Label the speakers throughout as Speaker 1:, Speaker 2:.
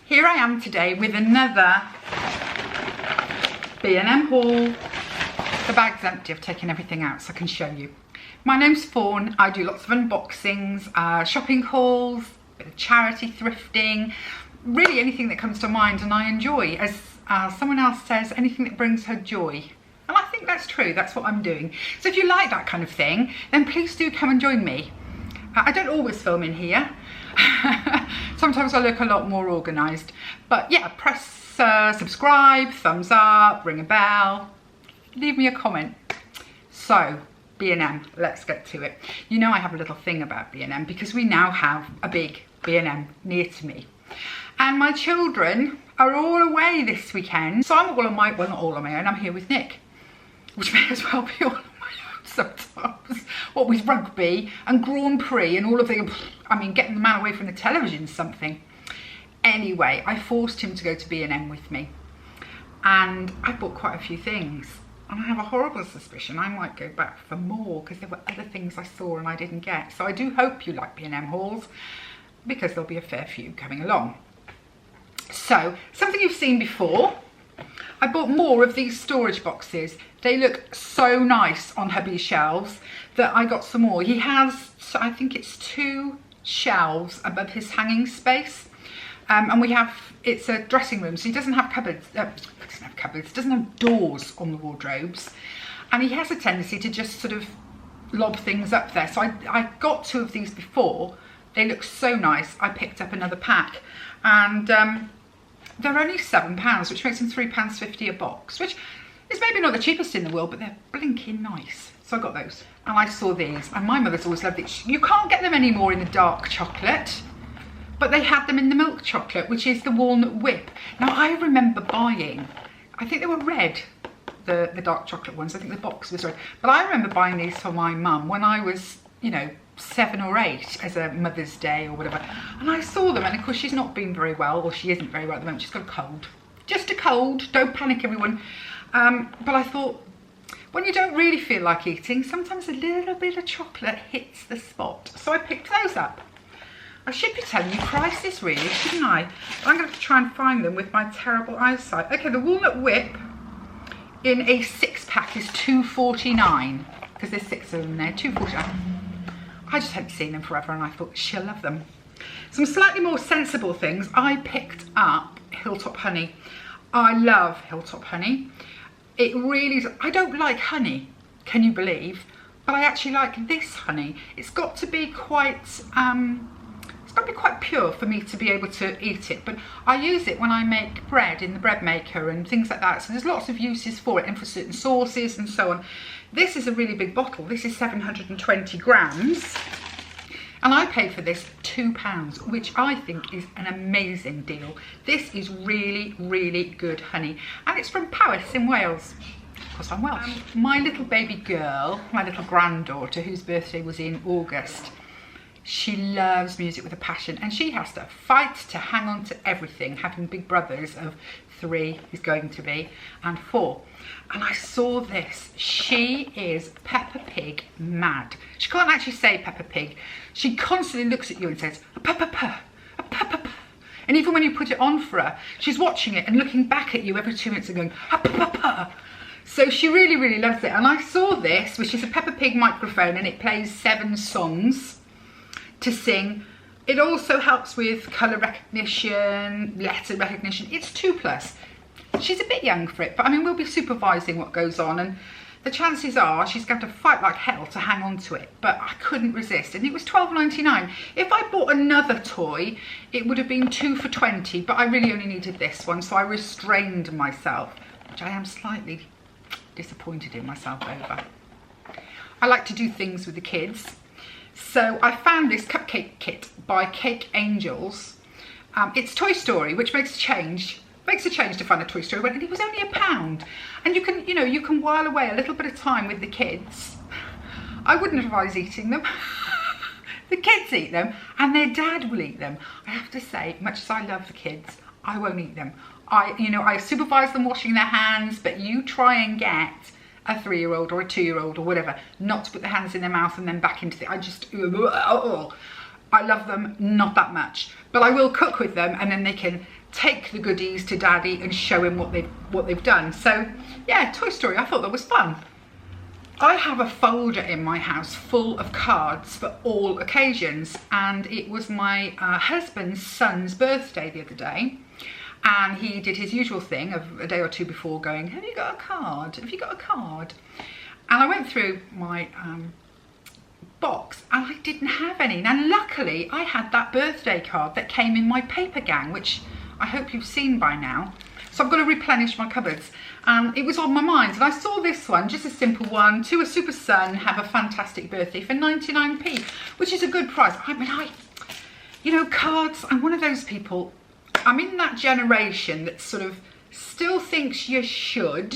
Speaker 1: Here I am today with another B&M haul. The bag's empty, I've taken everything out so I can show you. My name's Fawn, I do lots of unboxings, shopping hauls, a bit of charity thrifting, really anything that comes to mind, and I enjoy, as someone else says, anything that brings her joy. And I think that's true, that's what I'm doing. So if you like that kind of thing, then please do come and join me. I don't always film in here. Sometimes I look a lot more organised. But yeah, press subscribe, thumbs up, ring a bell, leave me a comment. So, B&M, let's get to it. You know I have a little thing about B&M because we now have a big B&M near to me. And my children are all away this weekend. So I'm all on my, well not all on my own, I'm here with Nick. Which may as well be all on my own sometimes. What with rugby and Grand Prix and all of the, I mean, getting the man away from the television is something. Anyway, I forced him to go to B&M with me. And I bought quite a few things. And I have a horrible suspicion I might go back for more because there were other things I saw and I didn't get. So I do hope you like B&M hauls because there'll be a fair few coming along. So, something you've seen before. I bought more of these storage boxes. They look so nice on hubby's shelves that I got some more. He has, I think it's 2 shelves above his hanging space. And we have, it's a dressing room, so he doesn't have cupboards, doesn't have doors on the wardrobes. And he has a tendency to just sort of lob things up there. So I got 2 of these before. They look so nice. I picked up another pack. And they're only £7, which makes them £3.50 a box, which is maybe not the cheapest in the world, but they're blinking nice. So I got those. And I saw these, and my mother's always loved these. You can't get them anymore in the dark chocolate, but they had them in the milk chocolate, which is the walnut whip. Now I remember buying, I think they were red, the dark chocolate ones. I think the box was red. But I remember buying these for my mum when I was, you know, 7 or 8 as a Mother's Day or whatever. And I saw them, and of course she's not been very well, or she isn't very well at the moment. She's got a cold. Just a cold, don't panic everyone. But I thought, when you don't really feel like eating, sometimes a little bit of chocolate hits the spot. So I picked those up. I should be telling you prices really, shouldn't I? I'm going to try and find them with my terrible eyesight. Okay, the walnut whip in a 6-pack is £2.49 because there's 6 of them there, £2.49. I just hadn't seen them forever and I thought she'll love them. Some slightly more sensible things. I picked up Hilltop honey. I love Hilltop honey. It really is, I don't like honey, can you believe? But I actually like this honey. It's got to be quite pure for me to be able to eat it, but I use it when I make bread in the bread maker and things like that, so there's lots of uses for it and for certain sauces and so on. This is a really big bottle. This is 720 grams and I paid for this £2, which I think is an amazing deal. This is really, really good honey and it's from Powys in Wales. Of course I'm Welsh. My little baby girl, my little granddaughter, whose birthday was in August, she loves music with a passion and she has to fight to hang on to everything, having big brothers of 3, he's going to be, and 4. And I saw this. She is Peppa Pig mad. She can't actually say Peppa Pig. She constantly looks at you and says, a Peppa Pig, a Peppa Pig. And even when you put it on for her, she's watching it and looking back at you every 2 minutes and going, a Peppa Pig. So she really, really loves it. And I saw this, which is a Peppa Pig microphone and it plays 7 songs to sing. It also helps with colour recognition, letter recognition. It's 2+. She's a bit young for it, but I mean, we'll be supervising what goes on and the chances are she's going to fight like hell to hang on to it, but I couldn't resist. And it was £12.99. If I bought another toy, it would have been 2 for £20, but I really only needed this one, so I restrained myself, which I am slightly disappointed in myself over. I like to do things with the kids. So I found this Cupcake Kit by Cake Angels. It's Toy Story, which makes a change to find a Toy Story one, and it was only £1. And you can, you know, you can while away a little bit of time with the kids. I wouldn't advise eating them. The kids eat them, and their dad will eat them. I have to say, much as I love the kids, I won't eat them. I supervise them washing their hands, but you try and get a 3-year-old or a 2-year-old or whatever not to put their hands in their mouth and then back into the, I love them, not that much, but I will cook with them and then they can take the goodies to Daddy and show him what they've done. So yeah, Toy Story, I thought that was fun. I have a folder in my house full of cards for all occasions, and it was my husband's son's birthday the other day, and he did his usual thing of a day or two before going, have you got a card? Have you got a card? And I went through my box and I didn't have any. Now luckily I had that birthday card that came in my paper gang, which I hope you've seen by now. So I've got to replenish my cupboards. It was on my mind, and I saw this one, just a simple one, to a super son, have a fantastic birthday, for 99p, which is a good price. I mean, you know, cards, I'm one of those people, I'm in that generation that sort of still thinks you should,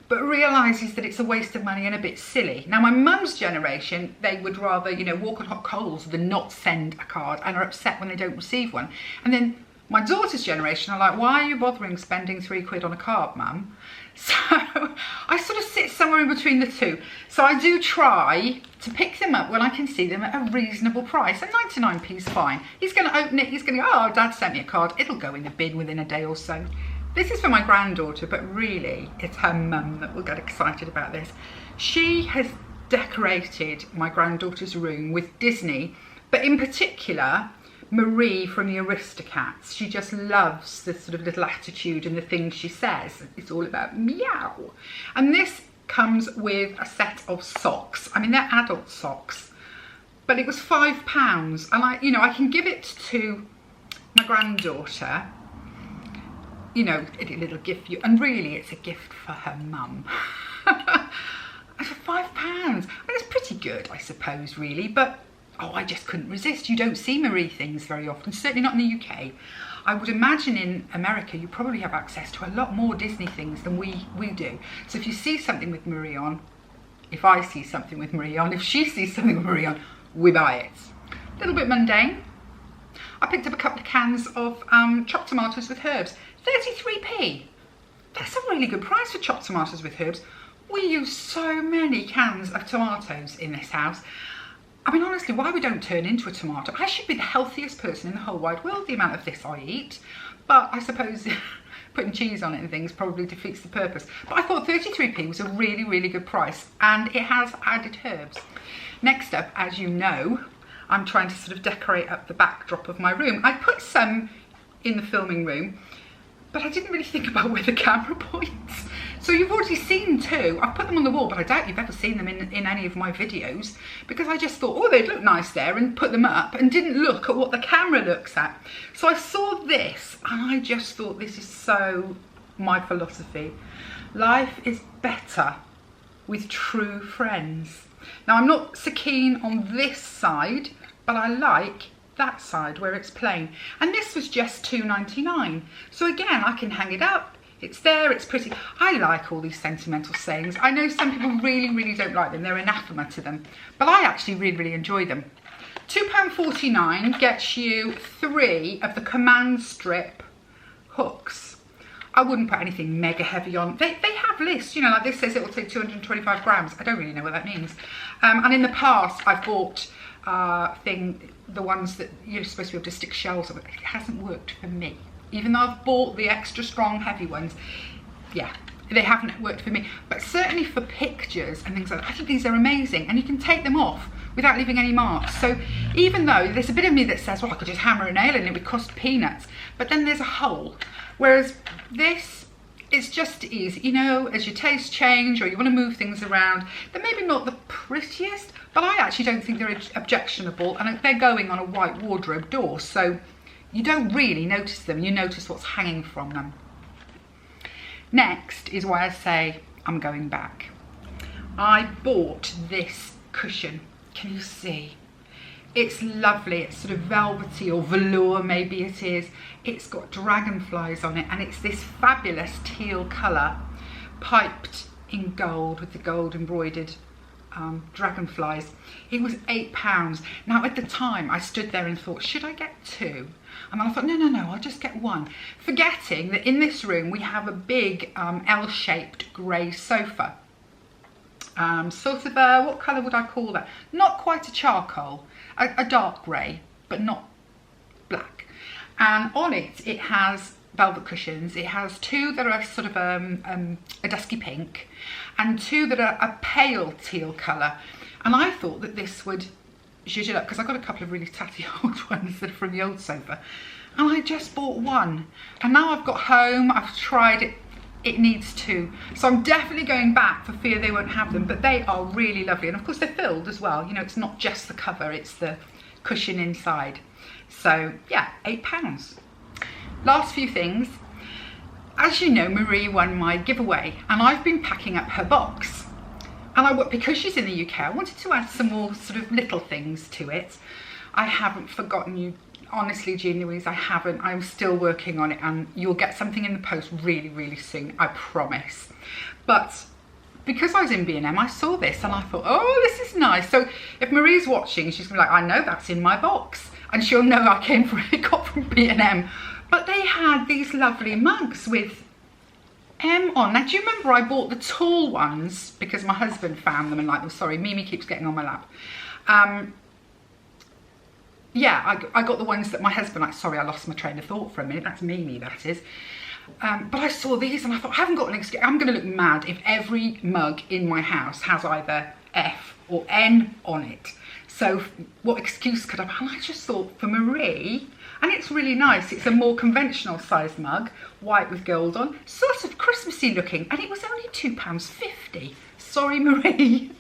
Speaker 1: but realises that it's a waste of money and a bit silly. Now, my mum's generation, they would rather, you know, walk on hot coals than not send a card, and are upset when they don't receive one. And then my daughter's generation are like, why are you bothering spending £3 on a card, Mum? So I sort of sit somewhere in between the two. So I do try to pick them up when I can see them at a reasonable price. And 99p is fine. He's going to open it, he's going to go, oh, Dad sent me a card. It'll go in the bin within a day or so. This is for my granddaughter, but really it's her mum that will get excited about this. She has decorated my granddaughter's room with Disney, but in particular, Marie from the Aristocats. She just loves the sort of little attitude and the things she says. It's all about meow. And this comes with a set of socks. I mean, they're adult socks, but it was £5. And I can give it to my granddaughter, you know, a little gift, and really it's a gift for her mum. For £5, and it's pretty good, I suppose, really, but oh, I just couldn't resist. You don't see Marie things very often, certainly not in the UK. I would imagine in America you probably have access to a lot more Disney things than we do. So if you see something with Marie on, if I see something with Marie on, if she sees something with Marie on, we buy it. A little bit mundane. I picked up a couple of cans of chopped tomatoes with herbs. 33p. That's a really good price for chopped tomatoes with herbs. We use so many cans of tomatoes in this house. I mean, honestly, why we don't turn into a tomato? I should be the healthiest person in the whole wide world, the amount of this I eat. But I suppose putting cheese on it and things probably defeats the purpose. But I thought 33p was a really, really good price, and it has added herbs. Next up, as you know, I'm trying to sort of decorate up the backdrop of my room. I put some in the filming room, but I didn't really think about where the camera points. So you've already seen two. I've put them on the wall, but I doubt you've ever seen them in any of my videos, because I just thought, oh, they'd look nice there, and put them up and didn't look at what the camera looks at. So I saw this and I just thought, this is so my philosophy. Life is better with true friends. Now, I'm not so keen on this side, but I like that side where it's plain. And this was just £2.99. So again, I can hang it up. It's there, it's pretty. I like all these sentimental sayings. I know some people really, really don't like them. They're anathema to them. But I actually really, really enjoy them. £2.49 gets you 3 of the command strip hooks. I wouldn't put anything mega heavy on. They have lists, you know, like this says it will take 225 grams. I don't really know what that means. And in the past, I've bought the ones that you're supposed to be able to stick shells on. It hasn't worked for me. Even though I've bought the extra strong heavy ones, yeah, they haven't worked for me. But certainly for pictures and things like that, I think these are amazing. And you can take them off without leaving any marks. So even though there's a bit of me that says, well, I could just hammer a nail in, it would cost peanuts. But then there's a hole. Whereas this is just easy. You know, as your tastes change or you want to move things around, they're maybe not the prettiest, but I actually don't think they're objectionable. And they're going on a white wardrobe door. So you don't really notice them, you notice what's hanging from them. Next is why I say I'm going back. I bought this cushion. Can you see? It's lovely, it's sort of velvety or velour, maybe it is. It's got dragonflies on it, and it's this fabulous teal colour, piped in gold with the gold embroidered dragonflies. It was £8. Now at the time I stood there and thought, should I get 2? And I thought, no, I'll just get 1. Forgetting that in this room we have a big L-shaped grey sofa. Sort of a, what colour would I call that? Not quite a charcoal, a dark grey, but not black. and on it, it has velvet cushions. It has 2 that are sort of a dusky pink and 2 that are a pale teal colour. And I thought that this would zhuzh it up, because I've got a couple of really tatty old ones that are from the old sofa. And I just bought one. And now I've got home, I've tried it, it needs 2. So I'm definitely going back for fear they won't have them, but they are really lovely. And of course they're filled as well. You know, it's not just the cover, it's the cushion inside. So yeah, £8. Last few things. As you know, Marie won my giveaway and I've been packing up her box. And because she's in the UK, I wanted to add some more sort of little things to it. I haven't forgotten you. Honestly, Jean Louise, I haven't. I'm still working on it and you'll get something in the post really, really soon, I promise. But because I was in B&M, I saw this and I thought, oh, this is nice. So if Marie's watching, she's gonna be like, I know that's in my box. And she'll know I got from B&M. But they had these lovely mugs with M on. Now, do you remember I bought the tall ones because my husband found them and like them? Sorry, Mimi keeps getting on my lap. Yeah, I got the ones that my husband, like, sorry, I lost my train of thought for a minute. That's Mimi, that is. But I saw these and I thought, I haven't got an excuse. I'm going to look mad if every mug in my house has either F or N on it. So what excuse could I have? And I just thought for Marie, and it's really nice. It's a more conventional size mug, white with gold on, sort of Christmassy looking, and it was only £2.50. Sorry, Marie.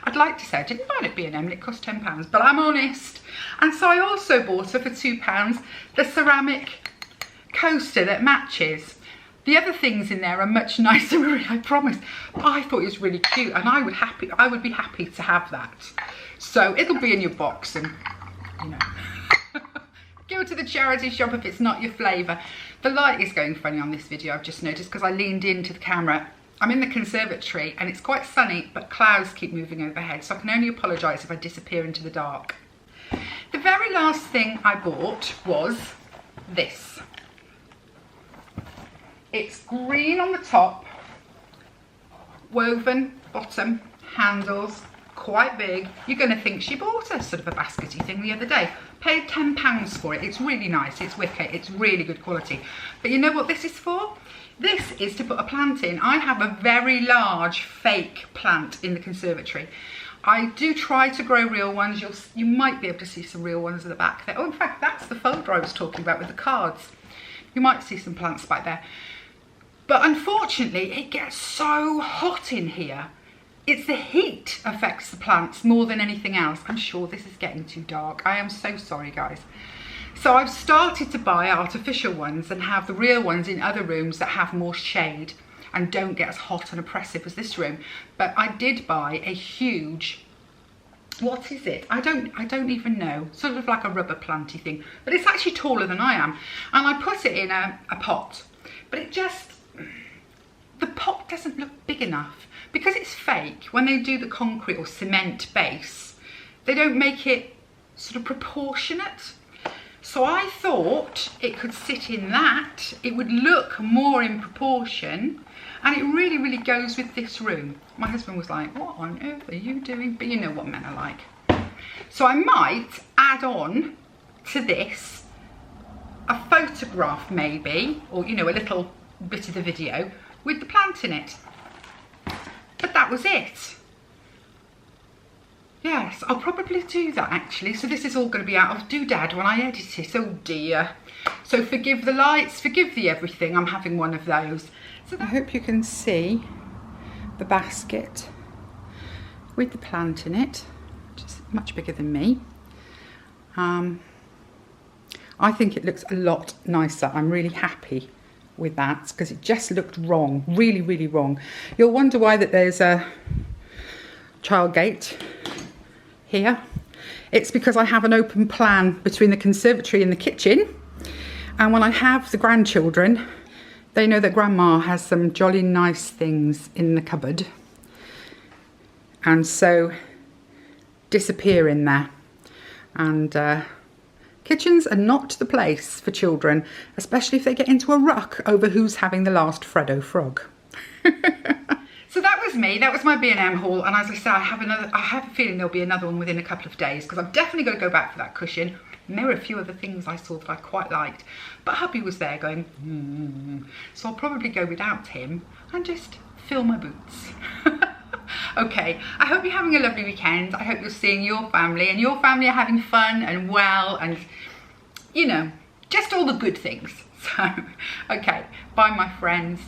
Speaker 1: I'd like to say I didn't buy it at B&M and it cost £10, but I'm honest. And so I also bought her for £2 the ceramic coaster that matches. The other things in there are much nicer, Marie, I promise. But I thought it was really cute and I would be happy to have that. So it'll be in your box and, you know. Go to the charity shop if it's not your flavour. The light is going funny on this video, I've just noticed, because I leaned into the camera. I'm in the conservatory and it's quite sunny, but clouds keep moving overhead, so I can only apologise if I disappear into the dark. The very last thing I bought was this. It's green on the top, woven bottom, handles, quite big. You're going to think she bought a sort of a baskety thing the other day. Paid £10 for it. It's really nice, it's wicker, it's really good quality. But you know what this is for? This is to put a plant in. I have a very large fake plant in the conservatory. I do try to grow real ones. You might be able to see some real ones at the back there. Oh, in fact, that's the folder I was talking about with the cards. You might see some plants back there. But unfortunately, it gets so hot in here. It's the heat affects the plants more than anything else. I'm sure this is getting too dark. I am so sorry, guys. So I've started to buy artificial ones and have the real ones in other rooms that have more shade and don't get as hot and oppressive as this room. But I did buy a huge, what is it? I don't even know. Sort of like a rubber planty thing, but it's actually taller than I am. And I put it in a pot, but it just, the pot doesn't look big enough. Because it's fake, when they do the concrete or cement base, they don't make it sort of proportionate. So I thought it could sit in that, it would look more in proportion, and it really, really goes with this room. My husband was like, what on earth are you doing? But you know what men are like. So I might add on to this a photograph maybe, or you know, a little bit of the video with the plant in it. But that was it. Yes, I'll probably do that actually. So this is all going to be out of doodad when I edit it. Oh dear. So forgive the lights, forgive the everything. I'm having one of those. So I hope you can see the basket with the plant in it, which is much bigger than me. I think it looks a lot nicer. I'm really happy with that because it just looked wrong, really, really wrong. You'll wonder why that there's a child gate here. It's because I have an open plan between the conservatory and the kitchen, and when I have the grandchildren, they know that grandma has some jolly nice things in the cupboard, and so disappear in there. And kitchens are not the place for children, especially if they get into a ruck over who's having the last Freddo frog. So that was me, that was my B&M haul, and as I say, I have a feeling there'll be another one within a couple of days because I've definitely got to go back for that cushion. And there were a few other things I saw that I quite liked. But hubby was there going, So I'll probably go without him and just fill my boots. Okay, I hope you're having a lovely weekend. I hope you're seeing your family and your family are having fun and well and, you know, just all the good things. So, okay, bye my friends.